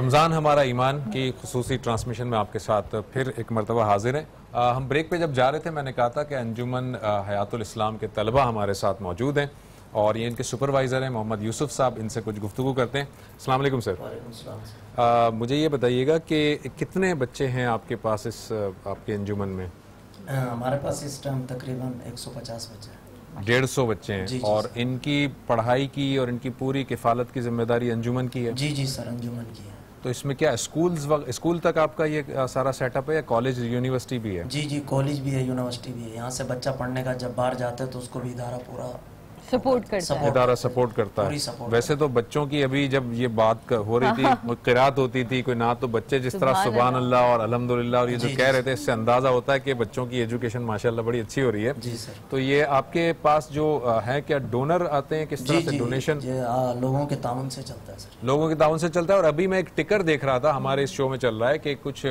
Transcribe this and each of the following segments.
رمضان ہمارا ایمان کی خصوصی ٹرانسمیشن میں آپ کے ساتھ پھر ایک مرتبہ حاضر ہیں. ہم بریک پہ جب جا رہے تھے میں نے کہا تھا کہ انجمن حیات الاسلام کے طلبہ ہمارے ساتھ موجود ہیں اور یہ ان کے سپروائزر ہیں محمد یوسف صاحب. ان سے کچھ گفتگو کرتے ہیں. السلام علیکم سر. مجھے یہ بتائیے گا کہ کتنے بچے ہیں آپ کے پاس اس آپ کے انجمن میں؟ ہمارے پاس اس ٹائم تقریباً 150 بچے ہیں. 150 بچے ہیں. اور ان کی پڑھائی کی اور ان کی پوری کفالت کی ذمہ داری انجمن کی ہے؟ جی سر انجمن کی ہے. تو اس میں کیا اسکول تک آپ کا یہ سارا سیٹ اپ ہے یا کالج یونیورسٹی بھی ہے؟ جی کالج بھی ہے یونیورسٹی بھی ہے. یہاں سے بچہ پڑھنے کا جب باہر جاتا ہے تو اس کو بھی ادارہ پورا سپورٹ کرتا ہے. ادارہ سپورٹ کرتا ہے. ویسے تو بچوں کی ابھی جب یہ بات ہو رہی تھی قرات ہوتی تھی کوئی نہ تو بچے جس طرح سبحان اللہ اور الحمدللہ اور یہ جو کہہ رہے تھے اس سے اندازہ ہوتا ہے کہ بچوں کی ایجوکیشن ماشاءاللہ بڑی اچھی ہو رہی ہے. جی سر. تو یہ آپ کے پاس جو ہے کیا ڈونر آتے ہیں کس طرح سے ڈونیشن؟ لوگوں کے تعاون سے چلتا ہے سر. لوگوں کے تعاون سے چلتا ہے. اور ابھی میں ایک ٹکر دیکھ رہا تھا ہمارے اس شو میں چل رہا ہے کہ کچھ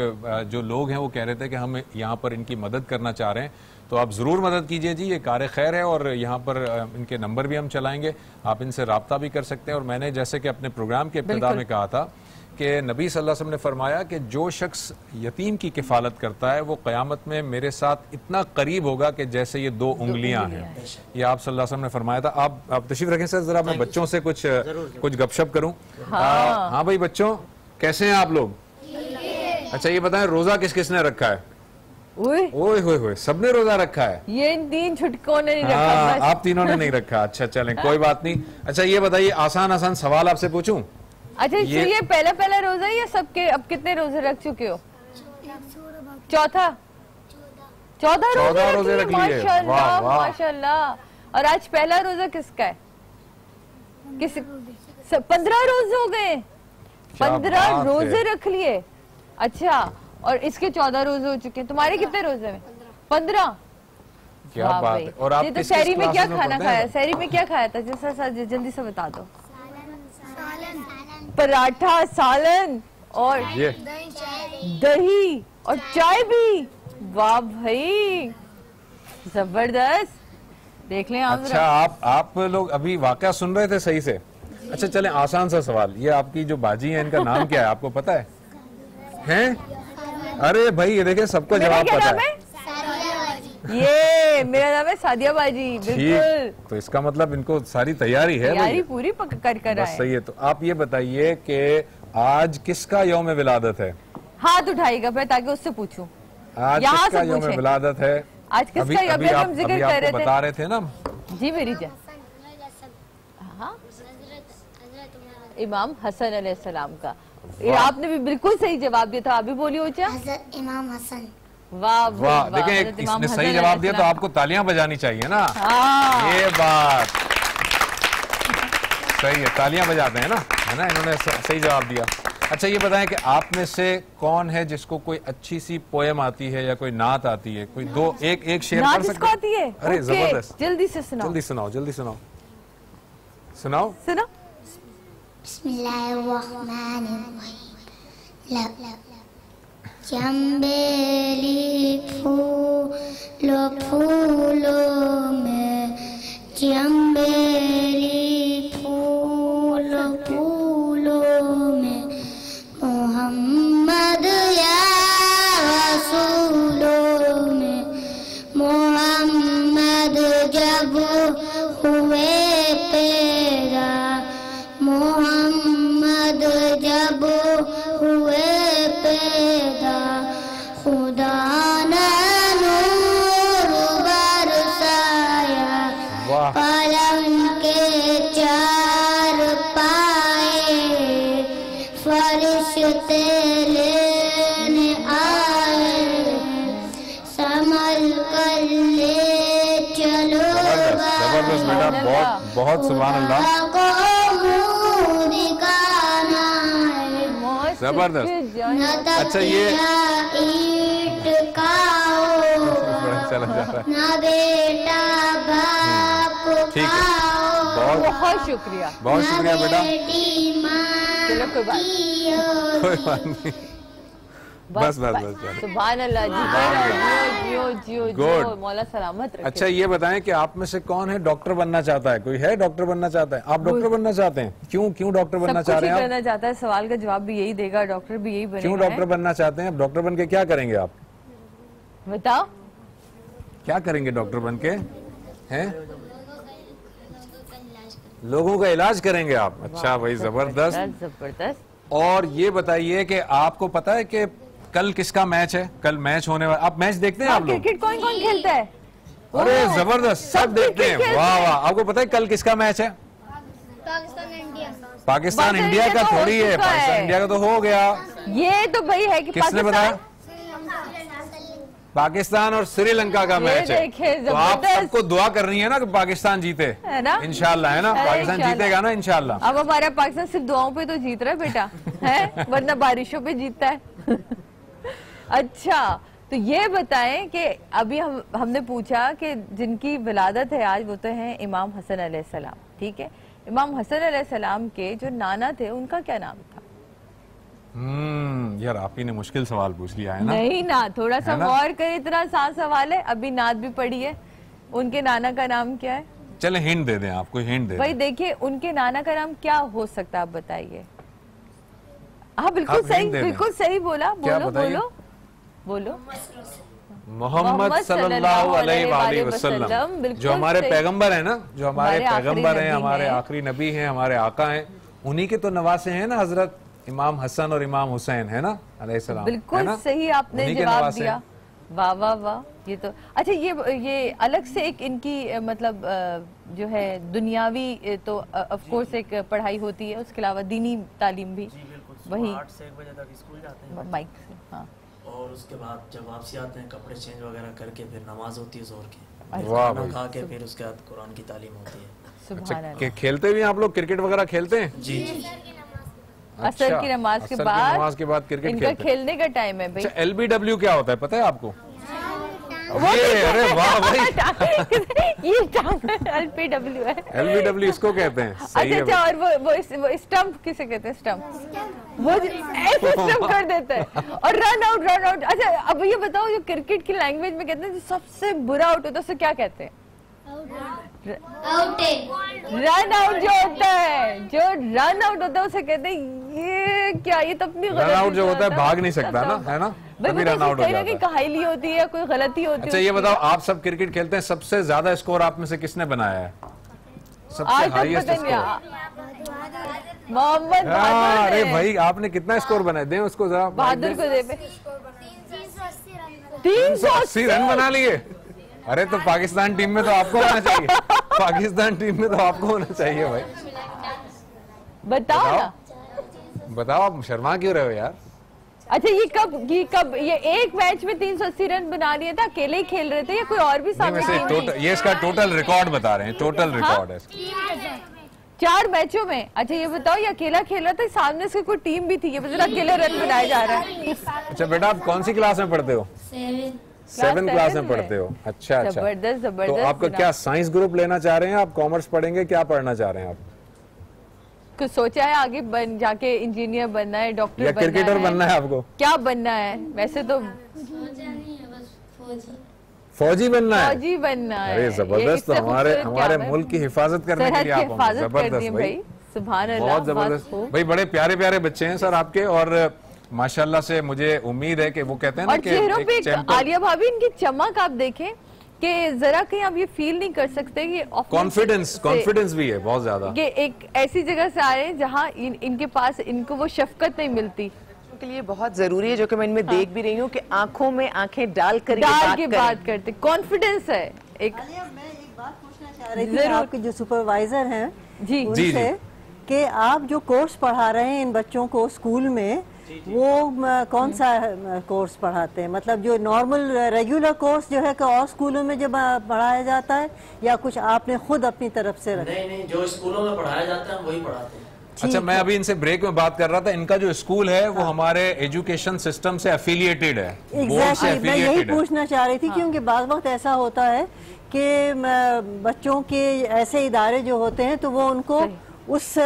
جو لوگ ہیں وہ کہہ رہے تھے کہ ہم یہاں پر ان کی مدد کرنا چاہ رہے ہیں تو آپ ضرور مدد کیجئے جی. یہ کار خیر ہے اور یہاں پر ان کے نمبر بھی ہم چلائیں گے. آپ ان سے رابطہ بھی کر سکتے ہیں. اور میں نے جیسے کہ اپنے پروگرام کے ابتدا میں کہا تھا کہ نبی صلی اللہ علیہ وسلم نے فرمایا کہ جو شخص یتیم کی کفالت کرتا ہے وہ قیامت میں میرے ساتھ اتنا قریب ہوگا کہ جیسے یہ 2 انگلیاں ہیں. یہ آپ صلی اللہ علیہ وسلم نے فرمایا تھا. آپ تشریف رکھیں سر. ذرا میں بچوں سے کچھ گپ شپ کروں. ہاں بھائی بچوں کیسے ہیں آپ لوگ؟ اچھا یہ بتائیں روزہ کس کس نے رکھا ہے؟ اوئے ہوئے سب نے روزہ رکھا ہے. یہ ان 3 چھٹکوں نے نہیں رکھا. آپ تینوں نے نہیں رکھا. اچھا چلیں کوئی بات نہیں. اچھا یہ بتائیے آسان سوال آپ سے پوچھوں. اچھا یہ پہلا روزہ یا سب کے اب کتنے روزے رکھ چکے ہو؟ چوتھا 14 روزے رکھ لیے. ماشاءاللہ. اور آج پہلا روزہ کس کا ہے؟ 15 روزے ہو گئے. 15 روزے رکھ لیے. اچھا اور اس کے 14 روزے ہو چکے ہیں. تمہارے کتنے روزے میں؟ 15. کیا بات ہے. اور آپ تو سحری میں کیا کھانا کھایا؟ سحری میں کیا کھایا تھا جلدی سے بتا دو. پراٹھا سالن اور دہی اور چائے بھی. واہ بھائی زبردست. دیکھ لیں آپ. اچھا آپ لوگ ابھی واقعہ سن رہے تھے صحیح سے. اچھا چلیں آسان سا سوال. یہ آپ کی جو باجی ہیں ان کا نام کیا ہے آپ کو پتا ہے؟ ارے بھائی یہ دیکھیں سب کو جواب پتا ہے. یہ میرا نام ہے سعدیہ باجی. بالکل. تو اس کا مطلب ان کو ساری تیاری ہے. تیاری پوری کر بس صحیح ہے. تو آپ یہ بتائیے کہ آج کس کا یوم ولادت ہے؟ ہاتھ اٹھائیے گا پہ تاکہ اس سے پوچھوں. آج کس کا یوم ولادت ہے؟ آج کس کا ابھی ہم ذکر کر رہے تھے. بتا رہے تھے نا. جی میری جان. امام حسن علیہ السلام کا. آپ نے بھی بالکل صحیح جواب دیا تھا. ابھی بولیے اوچا. حضرت امام حسن. واہ دیکھیں اس نے صحیح جواب دیا تو آپ کو تالیاں بجانی چاہیے نا. یہ بات صحیح ہے. تالیاں بجاتے ہیں نا ہے نا. انہوں نے صحیح جواب دیا. اچھا یہ بتائیں کہ آپ میں سے کون ہے جس کو کوئی اچھی سی پوئم آتی ہے یا کوئی نعت آتی ہے؟ کوئی ایک شعر پڑھ سکتے ہیں؟ ارے زبردست. جلدی سے سناؤ. جلدی سناؤ. بسم اللہ الرحمن الرحیم. چنبیلی پھولوں میں چنبیلی پھولوں میں محمد یا رسولوں میں محمد جب ہوئے پیدا محمد جب ہوئے پیدا خدا نے نور برسایا پلنگ کے 4 پائے فرشتے لینے آئے سنبھل کر لے چلو. زبردست بیٹا. بہت سبحان اللہ. زبردست. اچھا یہ نہ بیٹا باپ بہت شکریہ. بہت شکریہ بیٹا. چلو کوئی بات نہیں. بس سبحان اللہ جی، جیو جیو جیو، مولا سلامت رکھے۔ اچھا یہ بتائیں کہ آپ میں سے کون ہے ڈاکٹر بننا چاہتا ہے؟ کوئی ہے ڈاکٹر بننا چاہتا ہے؟ آپ ڈاکٹر بننا چاہتے ہیں؟ کیوں ڈاکٹر بننا چاہ رہے ہیں؟ کرنا چاہتا ہے، سوال کا جواب بھی یہی دے گا، ڈاکٹر بھی یہی بنے گا۔ کیوں ڈاکٹر بننا چاہتے ہیں؟ ڈاکٹر بن کے کیا کریں گے آپ؟ بتاؤ کیا کریں گے ڈاکٹر بن کے؟ ہیں لوگوں کا علاج کریں گے آپ؟ اچھا بھائی زبردست زبردست۔ اور یہ بتائیے کہ آپ کو پتا ہے کہ کل کس کا میچ ہے؟ کل میچ ہونے والا، آپ میچ دیکھتے ہیں آپ لوگ؟ کرکٹ کون کون کھیلتا ہے؟ ارے زبردست، سب دیکھتے ہیں، واہ واہ۔ آپ کو پتا ہے کل کس کا میچ ہے؟ پاکستان انڈیا کا تھوڑی ہے، پاکستان انڈیا کا تو ہو گیا۔ یہ تو بھائی ہے کہ کس نے بتایا؟ پاکستان اور سری لنکا کا میچ ہے، تو آپ سب کو دعا کرنی ہے نا کہ پاکستان جیتے انشاءاللہ، ہے نا؟ پاکستان جیتے گا نا انشاءاللہ۔ اب ہمارا پاکستان صرف دعاؤں پہ تو جیت رہا ہے بیٹا، ہے ورنہ بارشوں پہ جیتتا ہے۔ اچھا تو یہ بتائیں کہ ابھی ہم نے پوچھا کہ جن کی ولادت ہے آج وہ تو ہیں امام حسن علیہ السلام، ٹھیک ہے؟ امام حسن علیہ السلام کے جو نانا تھے ان کا کیا نام تھا؟ یار آپ ہی نے مشکل سوال پوچھ لیا ہے نا؟ نہیں نا، تھوڑا سا غور کریں، اتنا آسان سوال ہے، ابھی نعت بھی پڑھی ہے۔ ان کے نانا کا نام کیا ہے؟ چلیں ہنٹ دے دیں، آپ کو ہنٹ دے دیں۔ بھائی دیکھیے ان کے نانا کا نام کیا ہو سکتا ہے، آپ بتائیے۔ ہاں بالکل صحیح بولا، بولو۔ محمد صلی اللہ علیہ وآلہ وسلم، جو ہمارے پیغمبر ہیں نا، جو ہمارے پیغمبر ہیں، ہمارے آخری نبی ہیں، ہمارے آقا ہیں، انہی کے تو نواسے ہیں نا حضرت امام حسن اور امام حسین، ہے نا علیہ السلام۔ بالکل صحیح آپ نے جواب دیا، واہ واہ واہ۔ یہ تو اچھا یہ الگ سے ایک ان کی مطلب جو ہے دنیاوی تو آف کورس ایک پڑھائی ہوتی ہے، اس کے علاوہ دینی تعلیم بھی وہی 8 سے 1 بجے تک اسکول جاتے ہیں مائک سے، ہاں، اور اس کے بعد جب واپسی آتے ہیں کپڑے چینج وغیرہ کر کے پھر نماز ہوتی ہے ظہر کی، کھانا کھا کے پھر اس کے بعد قرآن کی تعلیم ہوتی ہے۔ سبحان اللہ۔ کہ کھیلتے بھی آپ لوگ کرکٹ وغیرہ کھیلتے ہیں؟ جی عصر کی نماز کے بعد کرکٹ ان کا کھیلنے کا ٹائم ہے بھائی۔ LBW کیا ہوتا ہے پتہ ہے آپ کو؟ ارے واہ بھائی، یہ LBW ہے، LBW اس کو کہتے ہیں۔ اچھا اور وہ اسٹمپ کسے کہتے ہیں؟ اسٹمپ، وہ ایسے اسٹمپ کر دیتا ہے اور رن آؤٹ۔ اچھا اب یہ بتاؤ جو کرکٹ کی لینگویج میں کہتے ہیں جو سب سے برا آؤٹ ہوتا ہے اسے کیا کہتے ہیں؟ رن آؤٹ جو ہوتا ہے اسے کہتے ہیں یہ کیا، یہ تو اپنی رن آؤٹ جو ہوتا ہے بھاگ نہیں سکتا نا، ہے نا؟ کہیں نہ کہیں کہائی ہوتی ہے، کوئی غلطی ہوتی ہے۔ اچھا یہ بتاؤ آپ سب کرکٹ کھیلتے ہیں، سب سے زیادہ اسکور آپ میں سے کس نے بنایا ہے؟ سب سے ہائیسٹ اسکور محمد بہادر۔ ارے بھائی آپ نے کتنا اسکور بنایا؟ دیں اس کو ذرا، بہادر کو دے پہ 380 رن بنا لیے۔ ارے تو پاکستان ٹیم میں تو آپ کو ہونا چاہیے، پاکستان ٹیم میں تو آپ کو ہونا چاہیے بھائی۔ بتاؤ نا، بتاؤ آپ شرما کیوں رہے ہو یار؟ اچھا یہ کب یہ ایک میچ میں 380 رن بنا لیے تھا؟ اکیلے ہی کھیل رہے تھے یا کوئی اور بھی سامنے؟ یہ اس کا ٹوٹل ریکارڈ بتا رہے ہیں، ٹوٹل ریکارڈ ہے 4 میچوں میں۔ اچھا یہ بتاؤ یہ اکیلا کھیل رہا تھا، سامنے سے کوئی ٹیم بھی تھی، یہ بس اکیلے رن بنائے جا رہا ہے؟ اچھا بیٹا آپ کون سی کلاس میں پڑھتے ہو؟ 7 کلاس میں پڑھتے ہو۔ اچھا زبردست تو زبردست۔ آپ کا کیا سائنس گروپ لینا چاہ رہے ہیں آپ؟ کامرس پڑھیں گے؟ کیا پڑھنا چاہ رہے ہیں آپ؟ کچھ سوچا ہے آگے جا کے انجینئر بننا ہے، ڈاکٹر یا کرکٹر بننا ہے آپ کو؟ کیا بننا ہے؟ ویسے تو فوجی بننا ہے۔ فوجی بننا ہے۔ ارے زبردست، ہمارے ملک کی حفاظت کرنے کے لیے آپ ہوں گے۔ زبردست بھائی، سبحان اللہ، بہت زبردست بھائی، بڑے پیارے پیارے بچے ہیں سر آپ کے، اور ماشاءاللہ سے مجھے امید ہے کہ وہ کہتے ہیں نا کہ چہروں پہ عالیہ بھابی ان کی چمک آپ دیکھیں کہ ذرا کہیں آپ یہ فیل نہیں کر سکتے کہ کانفیڈنس بھی ہے بہت زیادہ، کہ ایک ایسی جگہ سے آ رہے ہیں جہاں ان کے پاس ان کو وہ شفقت نہیں ملتی کے لیے بہت ضروری ہے، جو کہ میں ان میں دیکھ بھی رہی ہوں کہ آنکھوں میں آنکھیں ڈال کر بات کرتے، کانفیڈنس ہے ایک۔ میں ایک بات پوچھنا چاہ رہی تھی آپ کے جو سپروائزر ہیں ان جی سے کہ آپ جو کورس پڑھا رہے ہیں ان بچوں کو اسکول میں، وہ کون سا کورس پڑھاتے ہیں؟ مطلب جو نارمل ریگولر کورس جو ہے کہ اور اسکولوں میں جب پڑھایا جاتا ہے، یا کچھ آپ نے خود اپنی طرف سے رکھا؟ نہیں، جو اسکولوں میں پڑھایا جاتا ہے وہی پڑھاتے ہیں۔ اچھا میں ابھی ان سے بریک میں بات کر رہا تھا، ان کا جو اسکول ہے وہ ہمارے ایجوکیشن سسٹم سے افیلیٹڈ ہے۔ ایگزیکٹلی میں یہی پوچھنا چاہ رہی تھی، کیونکہ بعض وقت ایسا ہوتا ہے کہ بچوں کے ایسے ادارے جو ہوتے ہیں تو وہ ان کو اس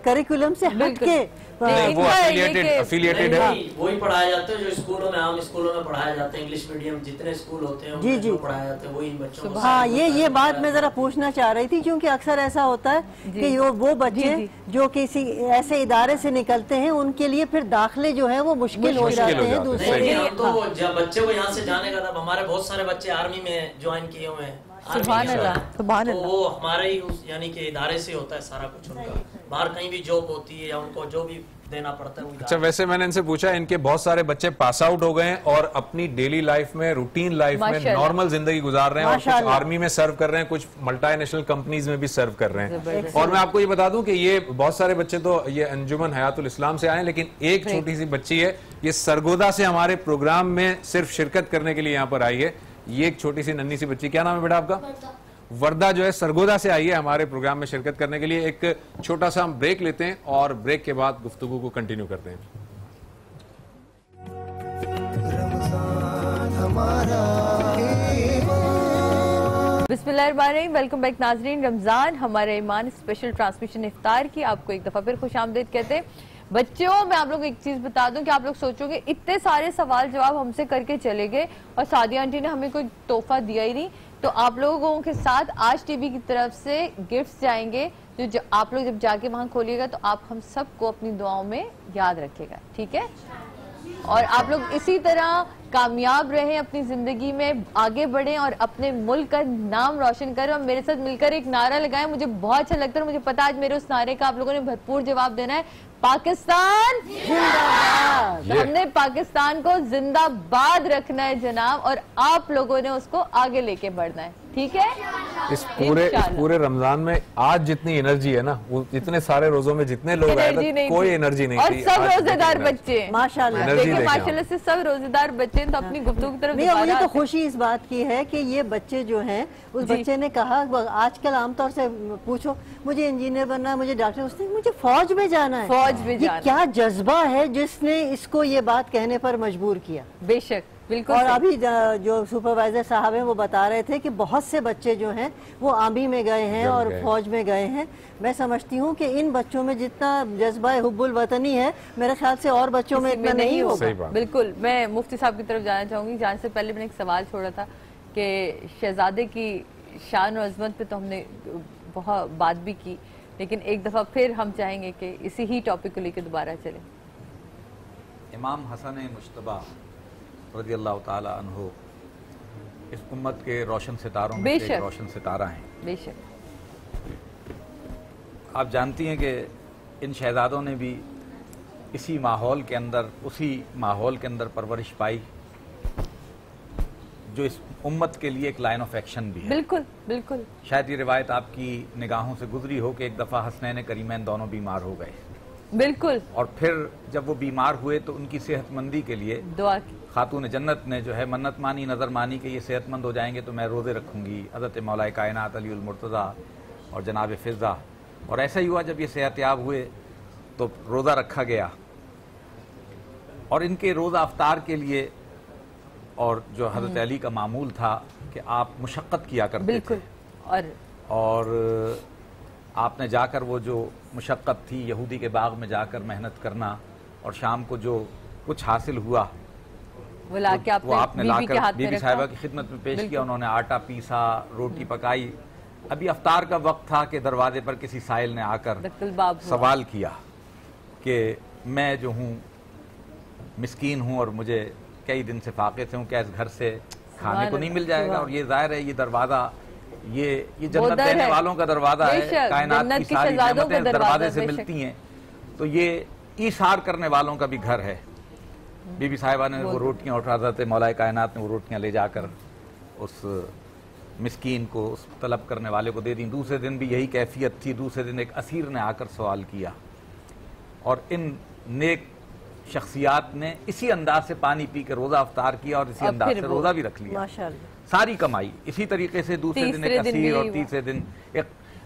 کریکولم سے ہٹ کے وہ affiliated ہے, وہی پڑھایا جاتا ہے جو اسکولوں میں عام اسکولوں میں پڑھایا جاتا ہے. انگلش میڈیم جتنے اسکول ہوتے ہیں ان میں جو پڑھایا جاتا ہے وہی بچوں کو. ہاں یہ بات میں ذرا پوچھنا چاہ رہی تھی کیونکہ اکثر ایسا ہوتا ہے کہ وہ بچے جو کسی ایسے ادارے سے نکلتے ہیں ان کے لیے پھر داخلے جو ہے وہ مشکل ہو جاتے ہیں دوسرے. تو جب بچے کو یہاں سے جانے کا تھا, ہمارے بہت سارے بچے آرمی میں جوائن کیے ہوئے ہیں, سبحان اللہ سبحان اللہ, وہ ہمارے ہی یعنی کہ ادارے سے ہوتا ہے سارا کچھ ان کا. باہر کہیں بھی جاب ہوتی ہے یا ان کو جو بھی دینا پڑتا ہے. اچھا ویسے میں نے ان سے پوچھا ان کے بہت سارے بچے پاس آؤٹ ہو گئے ہیں اور اپنی ڈیلی لائف میں روٹین لائف میں نارمل زندگی گزار رہے ہیں, اور کچھ آرمی میں سرو کر رہے ہیں, کچھ ملٹی نیشنل کمپنیز میں بھی سرو کر رہے ہیں. اور میں آپ کو یہ بتا دوں کہ یہ بہت سارے بچے تو یہ انجمن حیات الاسلام سے آئے ہیں, لیکن ایک چھوٹی سی بچی ہے یہ سرگودا سے ہمارے پروگرام میں صرف شرکت کرنے کے لیے یہاں پر آئی ہے. یہ ایک چھوٹی سی ننھی سی بچی, کیا نام ہے بیٹا آپ کا؟ وردہ جو ہے سرگودا سے آئی ہے ہمارے پروگرام میں شرکت کرنے کے لیے. ایک چھوٹا سا ہم بریک لیتے ہیں اور بریک کے بعد گفتگو کو کنٹینیو کرتے ہیں. بسم اللہ الرحمن الرحیم. ویلکم بیک ناظرین. رمضان ہمارے ایمان اسپیشل ٹرانسمیشن افطار کی آپ کو ایک دفعہ پھر خوش آمدید کہتے ہیں. بچوں میں آپ لوگ ایک چیز بتا دوں کہ آپ لوگ سوچو گے اتنے سارے سوال جواب ہم سے کر کے چلے گئے اور سعدیہ آنٹی نے ہمیں کوئی تحفہ دیا ہی نہیں. تو آپ لوگوں کے ساتھ آج ٹی وی کی طرف سے گفٹس جائیں گے جو آپ لوگ جب جا کے وہاں کھولیے گا تو آپ ہم سب کو اپنی دعاؤں میں یاد رکھے گا, ٹھیک ہے؟ اور آپ لوگ اسی طرح کامیاب رہیں, اپنی زندگی میں آگے بڑھیں اور اپنے ملک کا نام روشن کریں. اور میرے ساتھ مل کر ایک نعرہ لگائیں, مجھے بہت اچھا لگتا ہے. مجھے پتا آج میرے اس نعرے کا آپ لوگوں نے بھرپور جواب دینا ہے. پاکستان زندہ باد. ہم نے پاکستان کو زندہ باد رکھنا ہے جناب, اور آپ لوگوں نے اس کو آگے لے کے بڑھنا ہے, ٹھیک ہے؟ اس پورے رمضان میں آج جتنی انرجی ہے نا, وہ اتنے سارے روزوں میں جتنے لوگ آئے تھے کوئی انرجی نہیں تھی. اور سب روزے دار بچے ہیں ماشاءاللہ, دیکھیں ماشاءاللہ سے سب روزے دار بچے ہیں. تو اپنی گفتگو کی طرف مجھے تو خوشی اس بات کی ہے کہ یہ بچے جو ہیں, اس بچے نے کہا آج کل عام طور سے پوچھو مجھے انجینئر بننا ہے, مجھے ڈاکٹر, اس نے مجھے فوج میں جانا ہے. فوج میں جانا, یہ کیا جذبہ ہے جس نے اس کو یہ بات کہنے پر مجبور کیا. بے شک بالکل. اور ابھی جو سپروائزر صاحب ہیں وہ بتا رہے تھے کہ بہت سے بچے جو ہیں وہ آرمی میں گئے ہیں اور فوج میں گئے ہیں. میں سمجھتی ہوں کہ ان بچوں میں جتنا جذبہ حب الوطنی ہے میرے خیال سے اور بچوں میں اتنا نہیں ہوگا. بالکل. میں مفتی صاحب کی طرف جانا چاہوں گی. جانے سے پہلے میں نے ایک سوال چھوڑا تھا کہ شہزادے کی شان و عظمت پہ تو ہم نے بہت بات بھی کی, لیکن ایک دفعہ پھر ہم چاہیں گے کہ اسی ہی ٹاپک کو لے کے دوبارہ چلیں. امام حسن مجتبی رضی اللہ تعالی عنہ اس امت کے روشن ستاروں میں سے ایک روشن ستارہ ہیں. بے شک. آپ جانتی ہیں کہ ان شہزادوں نے بھی اسی ماحول کے اندر پرورش پائی جو اس امت کے لیے ایک لائن آف ایکشن بھی ہے. بالکل بالکل. شاید یہ روایت آپ کی نگاہوں سے گزری ہو کہ ایک دفعہ حسنین کریمین دونوں بیمار ہو گئے. بالکل. اور پھر جب وہ بیمار ہوئے تو ان کی صحت مندی کے لیے دعا کی. خاتون جنت نے جو ہے منت مانی, نظر مانی کہ یہ صحت مند ہو جائیں گے تو میں روزے رکھوں گی. حضرت مولا کائنات علی المرتضیٰ اور جناب فضہ. اور ایسا ہی ہوا, جب یہ صحت یاب ہوئے تو روزہ رکھا گیا. اور ان کے روزہ افطار کے لیے اور جو حضرت علی کا معمول تھا کہ آپ مشقت کیا کرتے تھے, اور آپ نے جا کر وہ جو مشقت تھی یہودی کے باغ میں جا کر محنت کرنا, اور شام کو جو کچھ حاصل ہوا وہ آپ نے لا کر بی بی صاحبہ کی خدمت میں پیش کیا. انہوں نے آٹا پیسا, روٹی پکائی. ابھی افطار کا وقت تھا کہ دروازے پر کسی سائل نے آ کر سوال کیا کہ میں جو ہوں مسکین ہوں اور مجھے کئی دن سے فاقے سے ہوں, کیا اس گھر سے کھانے کو نہیں مل جائے گا؟ اور یہ ظاہر ہے یہ دروازہ یہ جنت دینے والوں کا دروازہ ہے, کائنات کی ساری نعمتیں دروازے سے ملتی ہیں, تو یہ ایثار کرنے والوں کا بھی گھر ہے. بی بی صاحبہ نے وہ روٹیاں اٹھا, حضرت مولا کائنات نے وہ روٹیاں لے جا کر اس مسکین کو, اس طلب کرنے والے کو دے دیں. دوسرے دن بھی یہی کیفیت تھی. دوسرے دن ایک اسیر نے آ کر سوال کیا, اور ان نیک شخصیات نے اسی انداز سے پانی پی کے روزہ افطار کیا اور اسی انداز سے روزہ بھی رکھ لیا. ساری کمائی اسی طریقے سے. دوسرے دن ایک اسیر, اور تیسرے دن ایک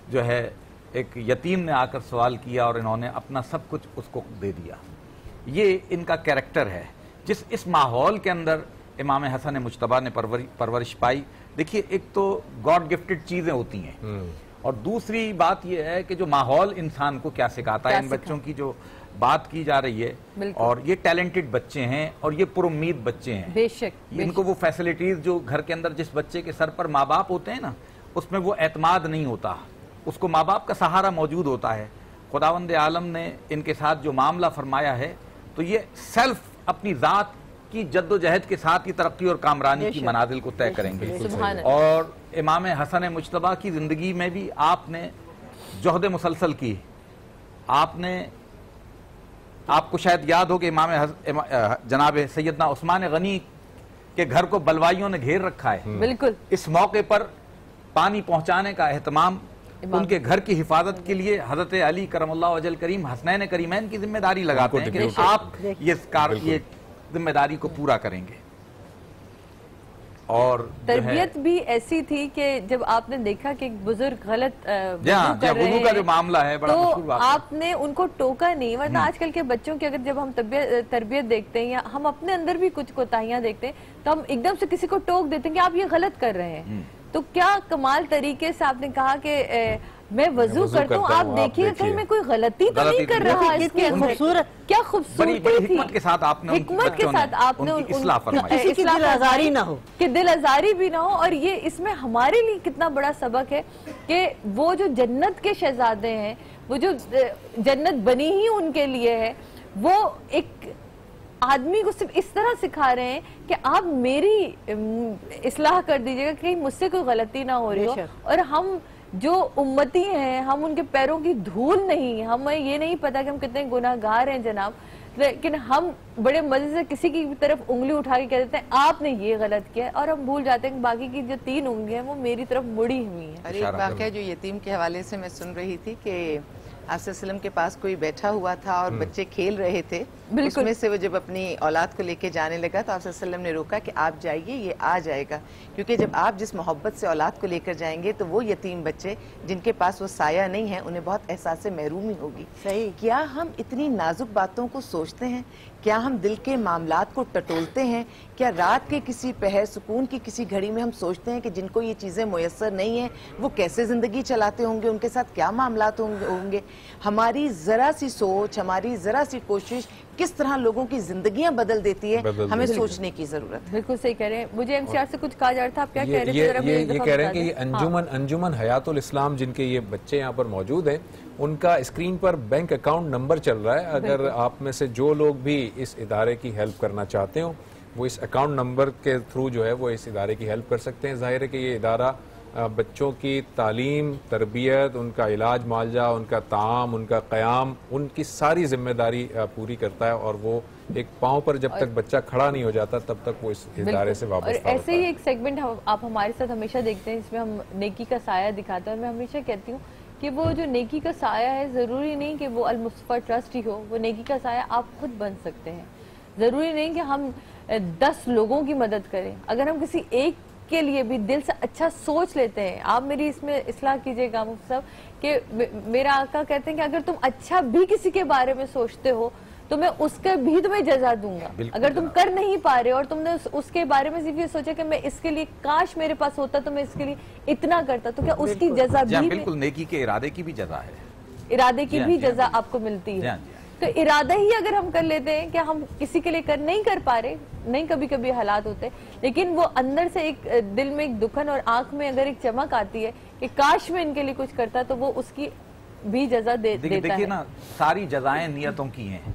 جو ہے ایک یتیم نے آ کر سوال کیا اور انہوں نے اپنا سب کچھ اس کو دے دیا. یہ ان کا کیریکٹر ہے. اس ماحول کے اندر امام حسن مجتبی نے پرورش پائی. دیکھیے, ایک تو گاڈ گفٹڈ چیزیں ہوتی ہیں, اور دوسری بات یہ ہے کہ جو ماحول انسان کو کیا سکھاتا ہے. ان بچوں کی جو بات کی جا رہی ہے، اور یہ ٹیلنٹڈ بچے ہیں اور یہ پر امید بچے ہیں، بے شک ان کو وہ فیسلٹیز جو گھر کے اندر جس بچے کے سر پر ماں باپ ہوتے ہیں نا، اس میں وہ اعتماد نہیں ہوتا، اس کو ماں باپ کا سہارا موجود ہوتا ہے۔ خداوند عالم نے ان کے ساتھ جو معاملہ فرمایا ہے تو یہ سیلف اپنی ذات کی جد و جہد کے ساتھ یہ ترقی اور کامرانی کی منازل کو طے کریں گے۔ اور امام حسن مجتبیٰ کی زندگی میں بھی آپ نے جہد مسلسل کی، آپ کو شاید یاد ہو کہ جناب سیدنا عثمان غنی کے گھر کو بلوائیوں نے گھیر رکھا ہے، بالکل اس موقع پر پانی پہنچانے کا اہتمام، ان کے گھر کی حفاظت کے لیے حضرت علی کرم اللہ وجل کریم حسنین کریمین کی ذمہ داری لگاتے ہیں کہ آپ یہ ذمہ داری کو پورا کریں گے۔ اور تربیت بھی ایسی تھی کہ جب آپ نے دیکھا کہ ایک بزرگ غلط وضو کا جو معاملہ ہے بڑا مشہور بات ہے، تو آپ نے ان کو ٹوکا نہیں، ورنہ آج کل کے بچوں کی اگر جب ہم تربیت دیکھتے ہیں یا ہم اپنے اندر بھی کچھ کوتاہیاں دیکھتے ہیں تو ہم ایک دم سے کسی کو ٹوک دیتے ہیں کہ آپ یہ غلط کر رہے ہیں۔ تو کیا کمال طریقے سے آپ نے کہا کہ میں وضو کرتا ہوں، آپ دیکھیے کہیں میں کوئی غلطی تو نہیں کر رہا، اس کے کیا خوبصورتی تھی، حکمت کے ساتھ آپ نے اصلاح فرمائی، کسی کی دل آزاری نہ ہو، کہ دل آزاری بھی نہ ہو۔ اور یہ اس میں ہمارے لیے کتنا بڑا سبق ہے کہ وہ جو جنت کے شہزادے ہیں، وہ جو جنت بنی ہی ان کے لیے ہے، وہ ایک آدمی کو صرف اس طرح سکھا رہے ہیں کہ آپ میری اصلاح کر دیجئے گا کہ مجھ سے کوئی غلطی نہ ہو رہی ہو۔ اور ہم جو امتی ہیں، ہم ان کے پیروں کی دھول نہیں، ہمیں یہ نہیں پتا کہ ہم کتنے گناہ گار ہیں جناب، لیکن ہم بڑے مزے سے کسی کی طرف انگلی اٹھا کے کہہ دیتے ہیں آپ نے یہ غلط کیا، اور ہم بھول جاتے ہیں کہ باقی کی جو 3 انگلیاں ہیں وہ میری طرف مڑی ہوئی ہیں۔ اور ایک واقعہ جو یتیم کے حوالے سے میں سن رہی تھی کہ آپ صلی اللہ علیہ وسلم کے پاس کوئی بیٹھا ہوا تھا اور بچے کھیل رہے تھے، اس میں سے وہ جب اپنی اولاد کو لے کے جانے لگا تو آپ صلی اللہ علیہ وسلم نے روکا کہ آپ جائیے، یہ آ جائے گا، کیونکہ جب آپ جس محبت سے اولاد کو لے کر جائیں گے تو وہ یتیم بچے جن کے پاس وہ سایہ نہیں ہے انہیں بہت احساس محرومی ہوگی۔ صحیح، کیا ہم اتنی نازک باتوں کو سوچتے ہیں؟ کیا ہم دل کے معاملات کو ٹٹولتے ہیں؟ کیا رات کے کسی پہر سکون کی کسی گھڑی میں ہم سوچتے ہیں کہ جن کو یہ چیزیں میسر نہیں ہیں وہ کیسے زندگی چلاتے ہوں گے، ان کے ساتھ کیا معاملات ہوں گے؟ ہماری ذرا سی سوچ، ہماری ذرا سی کوشش کس طرح لوگوں کی زندگیاں بدل دیتی ہے، ہمیں سوچنے کی ضرورت ہے۔ بالکل صحیح کہہ رہے ہیں۔ مجھے ایم سی آر سے کچھ کہا جا رہا تھا، آپ کیا کہہ رہے تھے؟ یہ کہہ رہے ہیں کہ یہ انجمن حیات الاسلام جن کے یہ بچے یہاں پر موجود ہیں، ان کا اسکرین پر بینک اکاؤنٹ نمبر چل رہا ہے، اگر آپ میں سے جو لوگ بھی اس ادارے کی ہیلپ کرنا چاہتے ہوں وہ اس اکاؤنٹ نمبر کے تھرو جو ہے وہ اس ادارے کی ہیلپ کر سکتے ہیں۔ ظاہر ہے کہ یہ ادارہ بچوں کی تعلیم، تربیت، ان کا علاج معالجہ، ان کا طعام، ان کا قیام، ان کی ساری ذمہ داری پوری کرتا ہے، اور وہ ایک پاؤں پر جب تک بچہ کھڑا نہیں ہو جاتا تب تک وہ اس ادارے سے وابستہ ہوتا ہے۔ اور ایسے ہی ایک سیگمنٹ آپ ہمارے ساتھ ہمیشہ دیکھتے ہیں جس میں ہم نیکی کا سایہ دکھاتے ہیں، اور میں ہمیشہ کہتی ہوں کہ وہ جو نیکی کا سایہ ہے ضروری نہیں کہ وہ المصطفیٰ ٹرسٹ ہی ہو، وہ نیکی کا سایہ آپ خود بن سکتے ہیں۔ ضروری نہیں کہ ہم 10 لوگوں کی مدد کریں، اگر ہم کسی ایک کے لیے بھی دل سے اچھا سوچ لیتے ہیں۔ آپ میری اس میں اصلاح کیجئے گا مفتی صاحب کہ میرا آقا کہتے ہیں کہ اگر تم اچھا بھی کسی کے بارے میں سوچتے ہو تو میں اس کا بھی تمہیں جزا دوں گا۔ اگر تم کر نہیں پا رہے اور تم نے اس کے بارے میں صرف یہ سوچا کہ میں اس کے لیے کاش میرے پاس ہوتا تو میں اس کے لیے اتنا کرتا، تو کیا اس کی جزا بھی بالکل نیکی کے ارادے کی بھی جزا ہے، ارادے کی بھی جزا آپ کو ملتی ہے۔ تو ارادہ ہی اگر ہم کر لیتے ہیں کہ ہم کسی کے لیے نہیں کر پا رہے، نہیں کبھی کبھی حالات ہوتے، لیکن وہ اندر سے ایک دل میں ایک دکھن اور آنکھ میں اگر ایک چمک آتی ہے کہ کاش میں ان کے لیے کچھ کرتا تو وہ اس کی بھی جزا دیتا ہے۔ دیکھیے نا، ساری جزائیں نیتوں کی ہیں،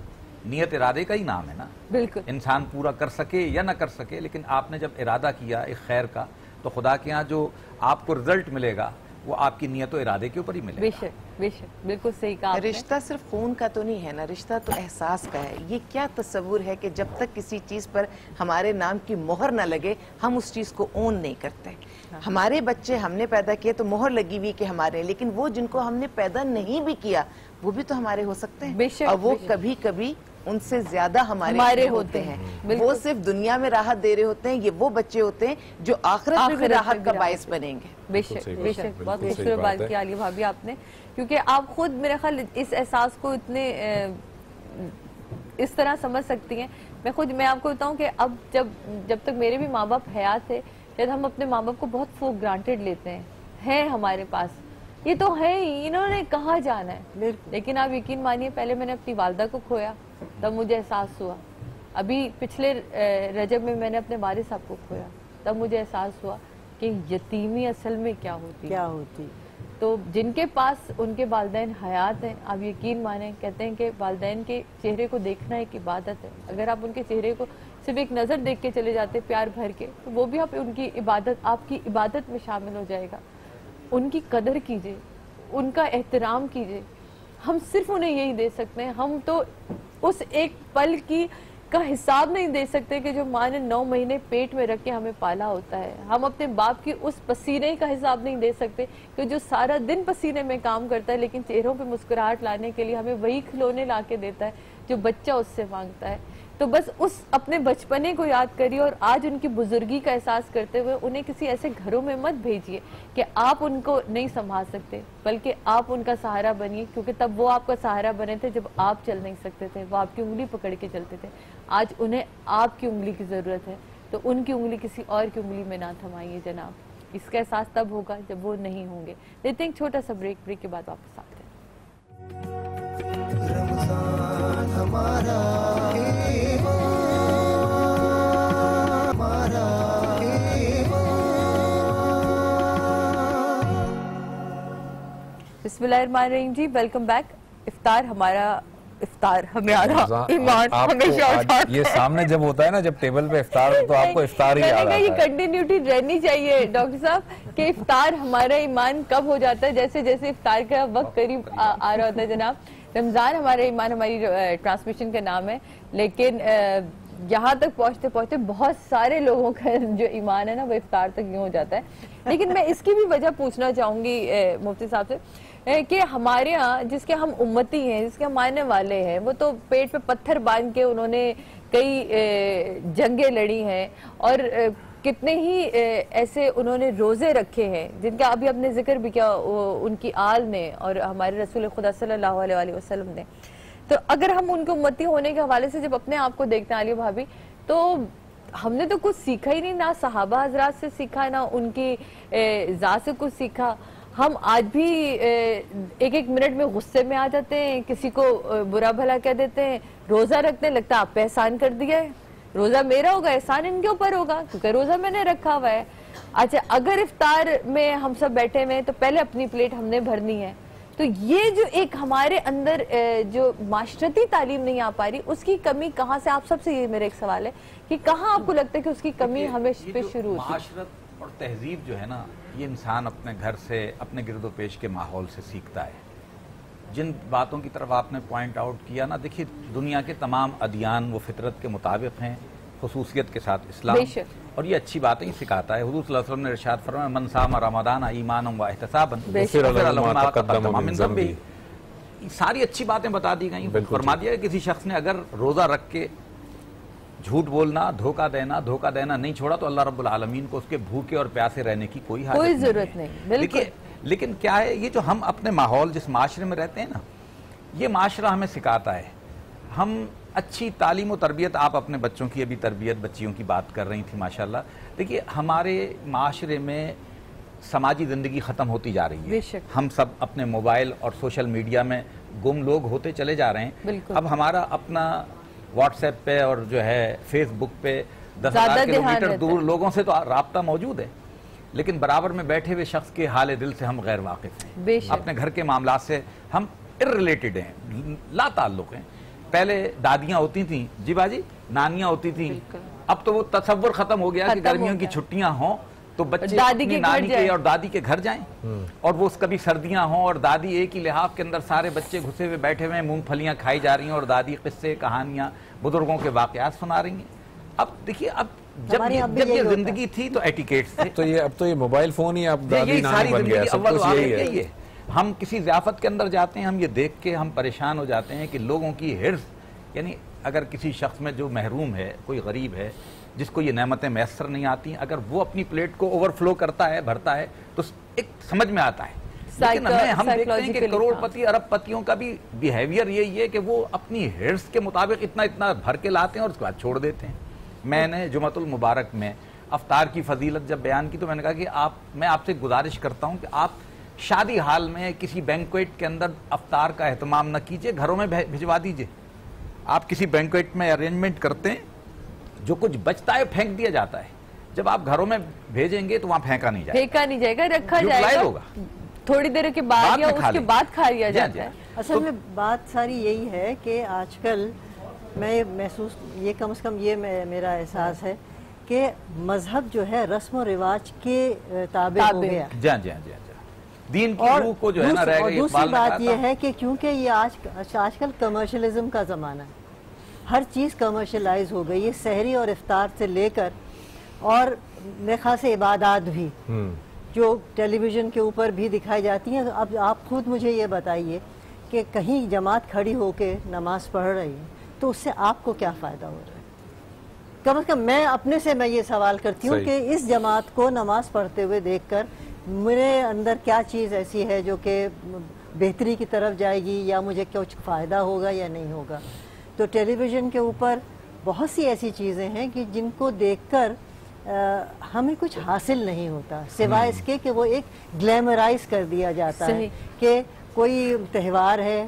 نیت ارادے کا ہی نام ہے نا۔ بالکل، انسان پورا کر سکے یا نہ کر سکے، لیکن آپ نے جب ارادہ کیا ایک خیر کا تو خدا کے ہاں جو آپ کو رزلٹ ملے گا وہ آپ کی نیت و ارادے کے اوپر ہی ملے گا۔ بے شک بے شک، بالکل صحیح کہا آپ نے۔ رشتہ صرف خون کا تو نہیں ہے نا، رشتہ تو احساس کا ہے۔ یہ کیا تصور ہے کہ جب تک کسی چیز پر ہمارے نام کی مہر نہ لگے ہم اس چیز کو اون نہیں کرتے۔ ہمارے بچے ہم نے پیدا کیے تو مہر لگی ہوئی کہ ہمارے، لیکن وہ جن کو ہم نے پیدا نہیں بھی کیا وہ بھی تو ہمارے ہو سکتے ہیں، اور وہ کبھی کبھی ان سے زیادہ ہمارے ہوتے ہیں۔ وہ صرف دنیا میں راحت دے رہے ہوتے ہیں، یہ وہ بچے ہوتے ہیں جو آخرت میں بھی راحت کا باعث بنیں گے۔ بے شک بے شک، بہت خوبصورت بات کی عالیہ بھابی آپ نے، کیونکہ آپ خود میرے خیال اس احساس کو اتنے اس طرح سمجھ سکتی ہیں۔ میں آپ کو بتاؤں کہ اب جب تک میرے بھی ماں باپ حیات تھے، شاید ہم اپنے ماں باپ کو بہت فور گرانٹیڈ لیتے ہیں ہمارے پاس، یہ تو ہے ہی, انہوں نے کہاں جانا ہے. لیکن آپ یقین مانیے پہلے میں نے اپنی والدہ کو کھویا تب مجھے احساس ہوا, ابھی پچھلے رجب میں میں نے اپنے والد صاحب کو کھویا تب مجھے احساس ہوا کہ یتیمی اصل میں کیا ہوتی. تو جن کے پاس ان کے والدین حیات ہیں, آپ یقین مانیں, کہتے ہیں کہ والدین کے چہرے کو دیکھنا ایک عبادت ہے. اگر آپ ان کے چہرے کو صرف ایک نظر دیکھ کے چلے جاتے پیار بھر کے, تو وہ بھی آپ ان کی عبادت, آپ کی عبادت میں شامل ہو جائے گا. ان کی قدر کیجئے, ان کا احترام کیجئے. ہم صرف انہیں یہی دے سکتے ہیں. ہم تو اس ایک پل کا حساب نہیں دے سکتے کہ جو ماں نے 9 مہینے پیٹ میں رکھ کے ہمیں پالا ہوتا ہے. ہم اپنے باپ کی اس پسینے کا حساب نہیں دے سکتے کہ جو سارا دن پسینے میں کام کرتا ہے لیکن چہروں پہ مسکراہٹ لانے کے لیے ہمیں وہی کھلونے لا کے دیتا ہے جو بچہ اس سے مانگتا ہے. تو بس اس اپنے بچپنے کو یاد کریے اور آج ان کی بزرگی کا احساس کرتے ہوئے انہیں کسی ایسے گھروں میں مت بھیجیے کہ آپ ان کو نہیں سنبھال سکتے, بلکہ آپ ان کا سہارا بنیے, کیونکہ تب وہ آپ کا سہارا بنے تھے جب آپ چل نہیں سکتے تھے, وہ آپ کی انگلی پکڑ کے چلتے تھے. آج انہیں آپ کی انگلی کی ضرورت ہے, تو ان کی انگلی کسی اور کی انگلی میں نہ تھمائیے جناب. اس کا احساس تب ہوگا جب وہ نہیں ہوں گے. لیتے ہیں ایک چھوٹا سا بریک کے بعد واپس آتے ہیں. رمضان ہمارا بسم اللہ الرحمن الرحیم جی, ویلکم بیک. افطار ہمارا, افطار ہمارا ایمان ہمیشہ اٹھاتا ہے. یہ سامنے جب ہوتا ہے نا, جب ٹیبل پہ افطار تو آپ کو افطار ہی یاد آتا ہے. یہ کنٹینیوٹی رہنی چاہیے ڈاکٹر صاحب کہ افطار ہمارا ایمان کب ہو جاتا ہے, جیسے جیسے افطار کا وقت قریب آ رہا ہوتا ہے جناب. رمضان ہمارا ایمان ہماری ٹرانسمیشن کا نام ہے, لیکن یہاں تک پہنچتے پہنچتے بہت سارے لوگوں کا جو ایمان ہے نا وہ افطار تک یوں ہو جاتا ہے. لیکن میں اس کی بھی وجہ پوچھنا چاہوں گی مفتی صاحب سے کہ ہمارے ہاں جس کے ہم امتی ہیں, جس کے ہم ماننے والے ہیں, وہ تو پیٹ پہ پتھر باندھ کے انہوں نے کئی جنگیں لڑی ہیں اور کتنے ہی ایسے انہوں نے روزے رکھے ہیں جن کا ابھی اپنے ذکر بھی کیا ان کی آل نے اور ہمارے رسول خدا صلی اللہ علیہ وسلم نے. تو اگر ہم ان کے امتی ہونے کے حوالے سے جب اپنے آپ کو دیکھتے ہیں عالیہ بھابی, تو ہم نے تو کچھ سیکھا ہی نہیں, نہ صحابہ حضرات سے سیکھا, نہ ان کی ذات سے کچھ سیکھا. ہم آج بھی ایک ایک منٹ میں غصے میں آ جاتے ہیں, کسی کو برا بھلا کہہ دیتے ہیں, روزہ رکھتے ہیں لگتا ہے آپ پہ احسان کر دیا ہے, روزہ میرا ہوگا احسان ان کے اوپر ہوگا کیونکہ روزہ میں نے رکھا ہوا ہے. اچھا اگر افطار میں ہم سب بیٹھے ہوئے تو پہلے اپنی پلیٹ ہم نے بھرنی ہے. تو یہ جو ایک ہمارے اندر جو معاشرتی تعلیم نہیں آ پا رہی, اس کی کمی کہاں سے, آپ سب سے یہ میرا ایک سوال ہے کہ کہاں آپ کو لگتا ہے کہ اس کی کمی ہمیں پہ شروع ہوتی ہے؟ معاشرت اور تہذیب جو ہے نا, یہ انسان اپنے گھر سے, اپنے گرد و پیش کے ماحول سے سیکھتا ہے. جن باتوں کی طرف آپ نے پوائنٹ آؤٹ کیا نا, دیکھیے دنیا کے تمام ادیان وہ فطرت کے مطابق ہیں, خصوصیت کے ساتھ اسلام, اور یہ اچھی باتیں ہی سکھاتا ہے. حضور صلی اللہ علیہ وسلم نے ارشاد فرمایا من صام رمضان ایمانا و احتسابا غفر له ما تقدم من ذنبه. ساری اچھی باتیں بتا دی گئیں. فرما دیا کہ کسی شخص نے اگر روزہ رکھ کے جھوٹ بولنا, دھوکہ دینا نہیں چھوڑا تو اللہ رب العالمین کو اس کے بھوکے اور پیاسے رہنے کی کوئی ضرورت نہیں. لیکن کیا ہے, یہ جو ہم اپنے ماحول جس معاشرے میں رہتے ہیں نا, یہ معاشرہ ہمیں سکھاتا ہے. ہم اچھی تعلیم و تربیت, آپ اپنے بچوں کی ابھی تربیت بچیوں کی بات کر رہی تھی ماشاءاللہ. دیکھیے ہمارے معاشرے میں سماجی زندگی ختم ہوتی جا رہی ہے. ہم سب اپنے موبائل اور سوشل میڈیا میں گم لوگ ہوتے چلے جا رہے ہیں. اب ہمارا اپنا واٹس ایپ پہ اور جو ہے فیس بک پہ 10,000 کلومیٹر دور لوگوں سے تو رابطہ موجود ہے, لیکن برابر میں بیٹھے ہوئے شخص کے حال دل سے ہم غیر واقف ہیں. اپنے گھر کے معاملات سے ہم ارریلیٹڈ ہیں, لا تعلق ہیں. پہلے دادیاں ہوتی تھیں, جی باجی, نانیاں ہوتی تھیں. اب تو وہ تصور ختم ہو گیا کہ گرمیوں کی چھٹیاں ہوں تو بچے اپنی نانی کے اور دادی کے گھر جائیں, اور وہ کبھی سردیاں ہوں اور دادی ایک ہی لحاف کے اندر سارے بچے گھسے ہوئے بیٹھے ہوئے ہیں, مونگ پھلیاں کھائی جا رہی ہیں اور دادی قصے کہانیاں بزرگوں کے واقعات سنا رہی ہیں. اب دیکھیے, اب جب یہ زندگی تھی تو ایٹیکیٹس تھے, تو یہ اب تو یہ موبائل فون ہی اب دادی نانی بن گیا, سب کچھ یہی ہے. ہم کسی ضیافت کے اندر جاتے ہیں, ہم یہ دیکھ کے ہم پریشان ہو جاتے ہیں کہ لوگوں کی حرص, یعنی اگر کسی شخص میں جو محروم ہے, کوئی غریب ہے جس کو یہ نعمتیں میسر نہیں آتی, اگر وہ اپنی پلیٹ کو اوور فلو کرتا ہے, بھرتا ہے, تو ایک سمجھ میں آتا ہے. لیکن ہم دیکھتے ہیں کہ کروڑ پتی ارب پتیوں کا بھی بیہیویئر یہی ہے کہ وہ اپنی حرص کے مطابق اتنا بھر کے لاتے ہیں اور اس کے بعد چھوڑ دیتے ہیں. میں نے جمعۃ المبارک میں افطار کی فضیلت جب بیان کی تو میں نے کہا کہ میں آپ سے گزارش کرتا ہوں کہ آپ شادی حال میں کسی بینکویٹ کے اندر افطار کا اہتمام نہ کیجئے، گھروں میں بھجوا دیجئے. آپ کسی بینکویٹ میں ارینجمنٹ کرتے ہیں، جو کچھ بچتا ہے پھینک دیا جاتا ہے. جب آپ گھروں میں بھیجیں گے تو وہاں پھینکا نہیں جائے گا، رکھا جائے گا تھوڑی دیر کے بعد یا اس کے بعد کھا لیا جاتا ہے. اصل میں بات ساری یہی ہے کہ آج کل میں محسوس، یہ کم از کم یہ میرا احساس ہے کہ مذہب جو ہے رسم و رواج کے تابع ہو گیا. دین کی روح کو جو ہے نا رہ گئی. دوسری بات یہ ہے کہ کیونکہ یہ آج کل کمرشلزم کا زمانہ ہے، ہر چیز کمرشلائز ہو گئی ہے، سحری اور افطار سے لے کر اور میرے خیال سے عبادات بھی جو ٹیلی ویژن کے اوپر بھی دکھائی جاتی ہیں. اب آپ خود مجھے یہ بتائیے کہ کہیں جماعت کھڑی ہو کے نماز پڑھ رہی ہے تو اس سے آپ کو کیا فائدہ ہو رہا ہے؟ کم از کم میں اپنے سے یہ سوال کرتی ہوں کہ اس جماعت کو نماز پڑھتے ہوئے دیکھ کر میرے اندر کیا چیز ایسی ہے جو کہ بہتری کی طرف جائے گی یا مجھے کچھ فائدہ ہوگا یا نہیں ہوگا. تو ٹیلی ویژن کے اوپر بہت سی ایسی چیزیں ہیں کہ جن کو دیکھ کر ہمیں کچھ حاصل نہیں ہوتا سوائے اس کے کہ وہ ایک گلیمرائز کر دیا جاتا ہے کہ کوئی تہوار ہے،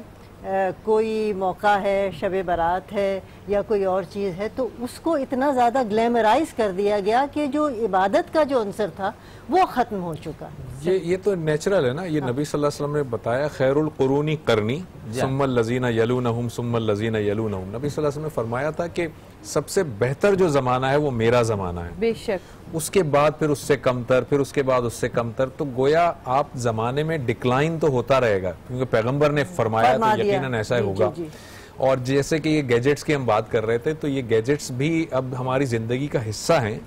کوئی موقع ہے، شب برات ہے یا کوئی اور چیز ہے، تو اس کو اتنا زیادہ گلیمرائز کر دیا گیا کہ جو عبادت کا جو عنصر تھا وہ ختم ہو چکا. یہ تو نیچرل ہے نا. یہ نبی صلی اللہ علیہ وسلم نے بتایا خیر القرونی قرنی ثم الذین یلونہم ثم الذین یلونہم. نبی صلی اللہ علیہ وسلم نے فرمایا تھا کہ سب سے بہتر جو زمانہ ہے وہ میرا زمانہ ہے، بے شک. اس کے بعد پھر اس سے کم تر، پھر اس کے بعد اس سے کم تر. تو گویا آپ زمانے میں ڈکلائن تو ہوتا رہے گا کیونکہ پیغمبر نے فرمایا تو یقیناً ایسا ہی ہوگا. اور جیسے کہ یہ گیجٹس کی ہم بات کر رہے تھے تو یہ گیجٹس بھی اب ہماری زندگی کا حصہ ہیں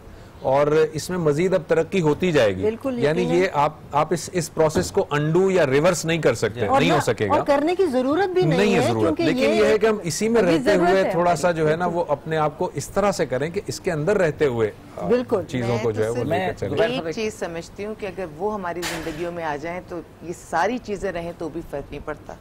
اور اس میں مزید اب ترقی ہوتی جائے گی. یعنی یہ آپ اس پروسیس کو انڈو یا ریورس نہیں کر سکتے، نہیں ہو سکے گا، اور کرنے کی ضرورت بھی نہیں ہے ضرورت. لیکن یہ ہے کہ ہم اسی میں رہتے ہوئے تھوڑا سا جو ہے نا وہ اپنے آپ کو اس طرح سے کریں کہ اس کے اندر رہتے ہوئے چیزوں کو جو ہے وہ لے کر چلیں. ایک چیز سمجھتی ہوں کہ اگر وہ ہماری زندگیوں میں آ جائیں تو یہ ساری چیزیں رہیں تو بھی فرق نہیں پڑتا.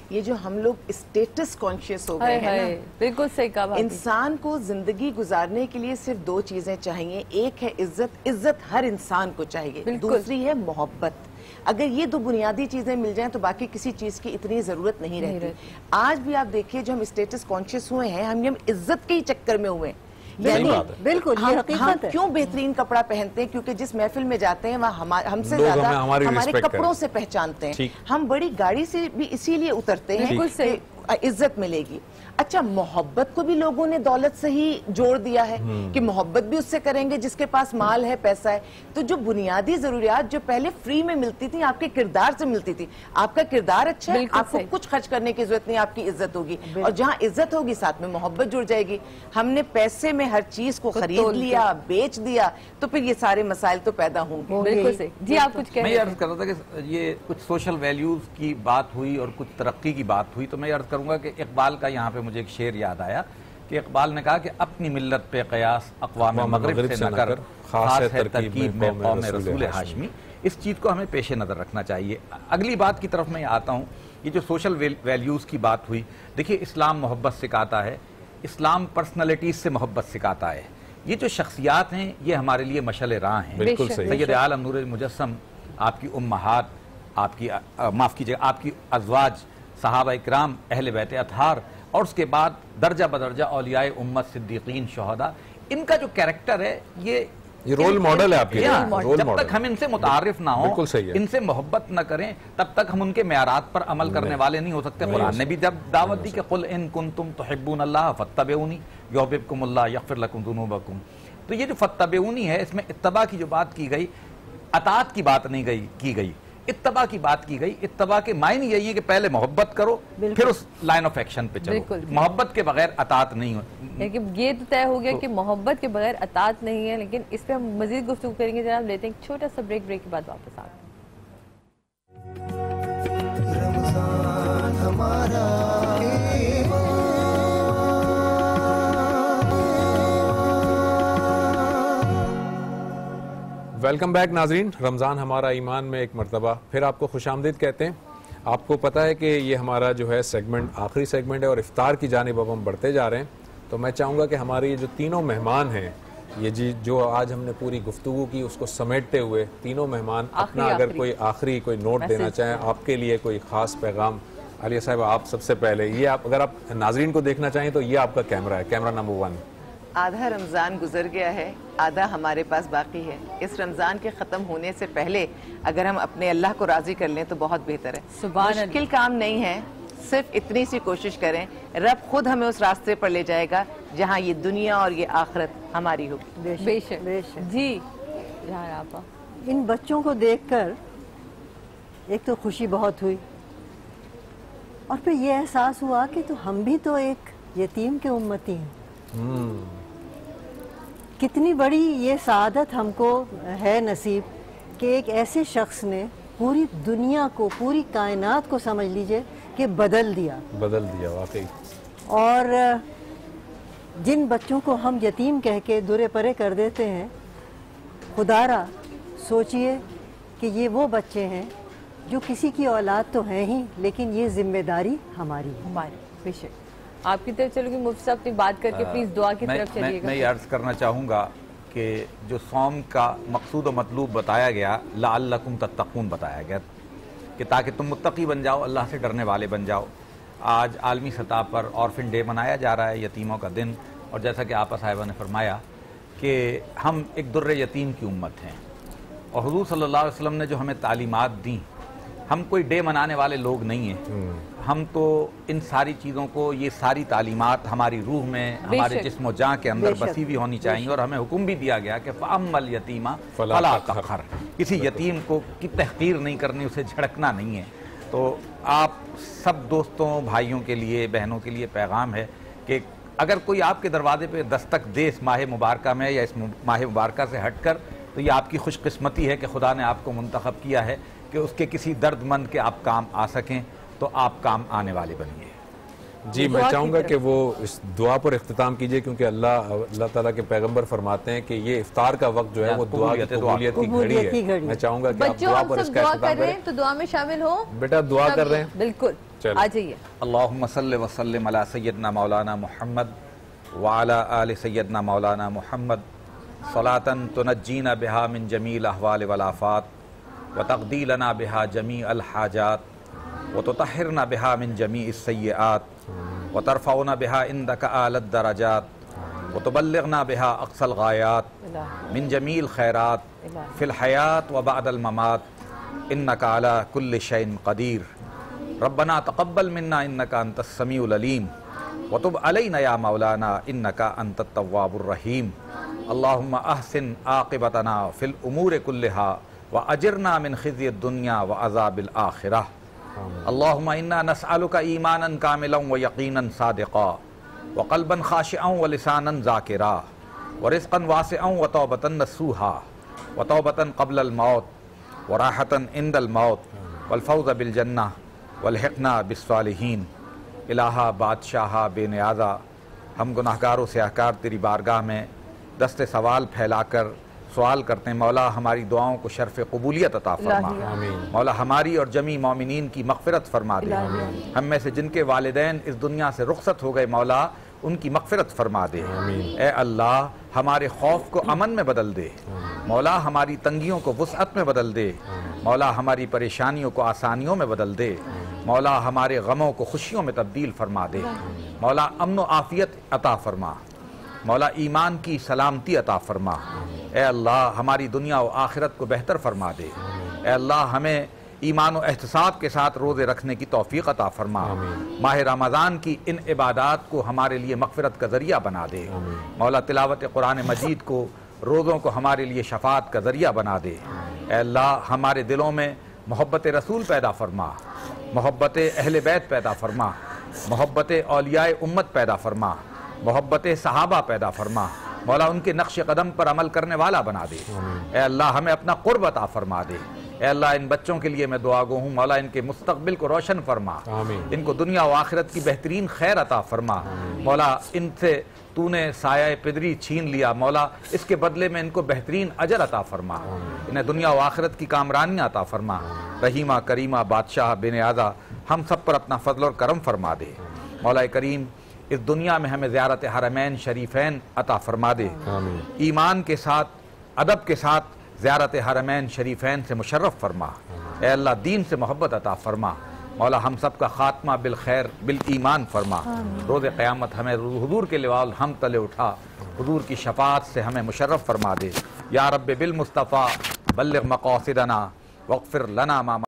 یہ جو ہم لوگ اسٹیٹس کانشیس ہو گئے ہیں نا، بالکل صحیح کہا. انسان کو زندگی گزارنے کے لیے صرف دو چیزیں چاہیے. ایک ہے عزت، عزت ہر انسان کو چاہیے. دوسری ہے محبت. اگر یہ دو بنیادی چیزیں مل جائیں تو باقی کسی چیز کی اتنی ضرورت نہیں رہتی. آج بھی آپ دیکھیے جو ہم اسٹیٹس کانشیس ہوئے ہیں، ہم عزت کے ہی چکر میں ہوئے ہیں. یعنی بالکل ہم کیوں بہترین کپڑا پہنتے ہیں؟ کیونکہ جس محفل میں جاتے ہیں وہاں ہم سے زیادہ ہمارے کپڑوں سے پہچانتے ہیں. ہم بڑی گاڑی سے بھی اسی لیے اترتے ہیں کہ عزت ملے گی. اچھا، محبت کو بھی لوگوں نے دولت سے ہی جوڑ دیا ہے کہ محبت بھی اس سے کریں گے جس کے پاس مال ہے، پیسہ ہے. تو جو بنیادی ضروریات جو پہلے فری میں ملتی تھی، آپ کے کردار سے ملتی تھی. آپ کا کردار اچھا ہے، آپ کو کچھ خرچ کرنے کی ضرورت نہیں، آپ کی عزت ہوگی. اور جہاں عزت ہوگی ساتھ میں محبت جڑ جائے گی. ہم نے پیسے میں ہر چیز کو خرید لیا، بیچ دیا، تو پھر یہ سارے مسائل تو پیدا ہوں گے. بالکل صحیح. جی آپ کچھ کہہ رہے ہیں؟ میں عرض کر رہا تھا کہ یہ کچھ سوشل ویلیوز کی بات ہوئی اور کچھ ترقی کی بات ہوئی، تو میں عرض کروں گا کہ اقبال کا یہاں پہ مجھے ایک شعر یاد آیا کہ اقبال نے کہا کہ اپنی ملت پہ قیاس اقوام مغرب سے نہ کر، خاص ہے ترکیب میں قوم رسول ہاشمی. اس چیز کو ہمیں پیش نظر رکھنا چاہیے. اگلی بات کی طرف میں آتا ہوں. یہ جو سوشل ویلیوز کی بات ہوئی، دیکھیے اسلام محبت سکھاتا ہے، اسلام پرسنالٹیز سے محبت سکھاتا ہے. یہ جو شخصیات ہیں یہ ہمارے لیے مشعل راہ ہیں. بالکل صحیح. سید عالم نور المجسم، آپ کی امہات، آپ کی معاف کیجیے آپ کی ازواج، صحابہ اکرام، اہل بیت اطہار، اور اس کے بعد درجہ بدرجہ اولیاء امت، صدیقین، شہداء، ان کا جو کیریکٹر ہے یہ رول ماڈل ہے آپ کے. جب تک ہم ان سے متعارف نہ ہوں، ان سے محبت نہ کریں، تب تک ہم ان کے معیارات پر عمل کرنے والے نہیں ہو سکتے. قرآن نے بھی جب دعوت دی کہ قل ان کنتم تحبون اللہ فاتبعونی یحببکم اللہ یغفر لکم ذنوبکم. تو یہ جو فاتبعونی ہے، اس میں اتباع کی جو بات کی گئی، اطاعت کی بات نہیں کی گئی، اتباع کی بات کی گئی. اتباع کے معنی یہی ہے کہ پہلے محبت کرو پھر اس لائن آف ایکشن پہ چلو. محبت کے بغیر اطاعت نہیں ہو. لیکن یہ تو طے ہو گیا کہ محبت کے بغیر اطاعت نہیں ہے. لیکن اس پہ ہم مزید گفتگو کریں گے. جناب لیتے ہیں ایک چھوٹا سا بریک کے بعد واپس آتے ہیں. رمضان ہمارا ویلکم بیک ناظرین. رمضان ہمارا ایمان میں ایک مرتبہ پھر آپ کو خوش آمدید کہتے ہیں. آپ کو پتہ ہے کہ یہ ہمارا جو ہے سیگمنٹ آخری سیگمنٹ ہے اور افطار کی جانب اب ہم بڑھتے جا رہے ہیں. تو میں چاہوں گا کہ ہمارے یہ جو تینوں مہمان ہیں یہ جی جو آج ہم نے پوری گفتگو کی اس کو سمیٹتے ہوئے تینوں مہمان اپنا اگر کوئی آخری کوئی نوٹ دینا چاہیں آپ کے لیے کوئی خاص پیغام. عالیہ صاحب آپ سب سے پہلے یہ آپ اگر آپ ناظرین کو دیکھنا چاہیں تو یہ آپ کا کیمرہ ہے, کیمرہ نمبر 1. آدھا رمضان گزر گیا ہے, آدھا ہمارے پاس باقی ہے. اس رمضان کے ختم ہونے سے پہلے اگر ہم اپنے اللہ کو راضی کر لیں تو بہت بہتر ہے. مشکل کام نہیں ہے, صرف اتنی سی کوشش کریں, رب خود ہمیں اس راستے پر لے جائے گا جہاں یہ دنیا اور یہ آخرت ہماری ہوگی. بے شک. جی آپا, ان بچوں کو دیکھ کر ایک تو خوشی بہت ہوئی اور پھر یہ احساس ہوا کہ تو ہم بھی تو ایک یتیم کے امتی ہیں. کتنی بڑی یہ سعادت ہم کو ہے نصیب کہ ایک ایسے شخص نے پوری دنیا کو, پوری کائنات کو سمجھ لیجئے کہ بدل دیا واقعی. اور جن بچوں کو ہم یتیم کہہ کے دورے پرے کر دیتے ہیں, خدا را سوچئے کہ یہ وہ بچے ہیں جو کسی کی اولاد تو ہیں ہی, لیکن یہ ذمہ داری ہماری ہے. بے شک. آپ کی طرف چلو گی مفتی صاحب اپنی بات کر کے پلیز دعا کی طرف چلیے گا. میں یہ عرض کرنا چاہوں گا کہ جو صوم کا مقصود و مطلوب بتایا گیا, لعلکم تتقون بتایا گیا کہ تاکہ تم متقی بن جاؤ, اللہ سے ڈرنے والے بن جاؤ. آج عالمی سطح پر آرفن ڈے منایا جا رہا ہے, یتیموں کا دن, اور جیسا کہ آپا صاحبہ نے فرمایا کہ ہم ایک در یتیم کی امت ہیں, اور حضور صلی اللہ علیہ وسلم نے جو ہمیں تعلیمات دیں, ہم کوئی ڈے منانے والے لوگ نہیں ہیں. ہم تو ان ساری چیزوں کو, یہ ساری تعلیمات ہماری روح میں, ہمارے جسم و جاں کے اندر بسی ہوئی ہونی چاہیے, اور ہمیں حکم بھی دیا گیا کہ فَأَمَّ الْيَتِيمَ فَلَا تَقْهَرْ, کسی یتیم کو کی تحقیر نہیں کرنی, اسے جھڑکنا نہیں ہے. تو آپ سب دوستوں, بھائیوں کے لیے, بہنوں کے لیے پیغام ہے کہ اگر کوئی آپ کے دروازے پہ دستک دے اس ماہ مبارکہ میں یا اس ماہ مبارکہ سے ہٹ کر, تو یہ آپ کی خوش قسمتی ہے کہ خدا نے آپ کو منتخب کیا ہے کہ اس کے کسی درد مند کے آپ کام آ سکیں, تو آپ کام آنے والے بنیے. جی میں چاہوں گا کہ وہ اس دعا پر اختتام کیجئے, کیونکہ اللہ تعالیٰ کے پیغمبر فرماتے ہیں کہ یہ افطار کا وقت جو ہے وہ دعا کی قبولیت کی گھڑی ہے. میں چاہوں گا کہ آپ دعا پر اس کا اختتام کریں. تو دعا میں شامل ہو بیٹا, دعا کر رہے ہیں. بالکل, آ جائیے. اللہم صلی وسلم علی سیدنا مولانا محمد وعلی آل سیدنا مولانا محمد صلاۃ تنجینا بہا من جمیع الاحوال والآفات وتقضی لنا بہا جمیع الحاجات وتطہرنا بہا من جمیع السیئات وترفعنا بہا عندک اعلی الدرجات وتبلغنا بہا اقصى الغایات من جمیع الخیرات فی الحیات وبعد الممات انک علی کل شیء قدیر. ربنا تقبل منا انک انت السمیع العلیم وتب علینا یا مولانا انک انت التواب الرحیم. اللہم احسن عاقبتنا فی الامور کلہا واجرنا من خزی الدنیا وعذاب الآخرہ. اللہم انا نسألک ایمانا کاملا ویقینا صادقا وقلبا خاشعا ولسانا ذاکرا ورزقا واسعا وتوبتا نصوحا وتوبتا قبل الموت وراحتا عند الموت والفوز بالجنہ والحقنا بالصالحین. الہا بادشاہا بے نیازا, ہم گناہگار و سیاہکار تیری بارگاہ میں دست سوال پھیلا کر سوال کرتے ہیں, مولا ہماری دعاؤں کو شرف قبولیت عطا فرما. مولا ہماری اور جمیع مومنین کی مغفرت فرما دے. ہم میں سے جن کے والدین اس دنیا سے رخصت ہو گئے, مولا ان کی مغفرت فرما دے. اے اللہ ہمارے خوف کو امن میں بدل دے, مولا ہماری تنگیوں کو وسعت میں بدل دے, مولا ہماری پریشانیوں کو آسانیوں میں بدل دے, مولا ہمارے غموں کو خوشیوں میں تبدیل فرما دے. مولا امن و عافیت عطا فرما, مولا ایمان کی سلامتی عطا فرما. اے اللہ ہماری دنیا و آخرت کو بہتر فرما دے. اے اللہ ہمیں ایمان و احتساب کے ساتھ روزے رکھنے کی توفیق عطا فرما. ماہ رمضان کی ان عبادات کو ہمارے لیے مغفرت کا ذریعہ بنا دے. مولا تلاوت قرآن مجید کو, روزوں کو ہمارے لیے شفاعت کا ذریعہ بنا دے. اے اللہ ہمارے دلوں میں محبت رسول پیدا فرما, محبت اہل بیت پیدا فرما, محبت اولیاء امت پیدا فرما, محبت صحابہ پیدا فرما. مولا ان کے نقش قدم پر عمل کرنے والا بنا دے. اے اللہ ہمیں اپنا قرب عطا فرما دے. اے اللہ ان بچوں کے لیے میں دعا گو ہوں, مولا ان کے مستقبل کو روشن فرما, ان کو دنیا و آخرت کی بہترین خیر عطا فرما. مولا ان سے تو نے سایہ پدری چھین لیا, مولا اس کے بدلے میں ان کو بہترین اجر عطا فرما, انہیں دنیا و آخرت کی کامرانیاں عطا فرما. رحیمہ کریمہ بادشاہ بے نیازا ہم سب پر اپنا فضل اور کرم فرما دے. مولا کریم اس دنیا میں ہمیں زیارت حرمین شریفین عطا فرما دے. ایمان کے ساتھ ادب کے ساتھ زیارت حرمین شریفین سے مشرف فرما. اے اللہ دین سے محبت عطا فرما. مولا ہم سب کا خاتمہ بالخیر بالایمان فرما. روز قیامت ہمیں حضور کے لواء الحمد تلے اٹھا حضور کی شفاعت سے ہمیں مشرف فرما دے. یا رب بالمصطفیٰ بلغ مقاصدنا واغفر لنا ما